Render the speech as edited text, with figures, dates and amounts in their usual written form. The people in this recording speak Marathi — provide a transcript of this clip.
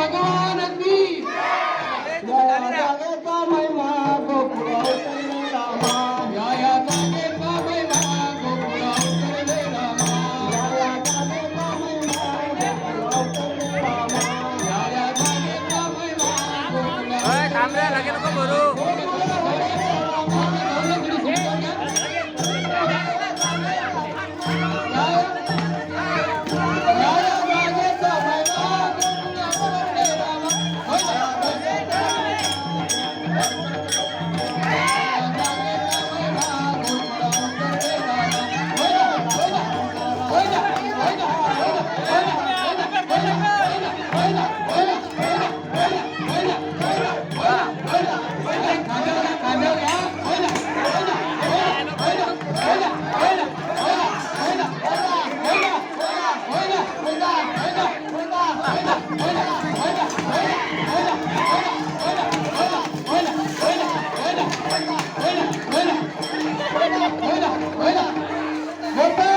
भगवान की या जागेचा महिमा गोकुळ अवतरले रामा या जागेचा महिमा गोकुळ अवतरले रामा या जागेचा महिमा गोकुळ अवतरले रामा या जागेचा महिमा गोकुळ थांब रे लगे नको भरू मोठा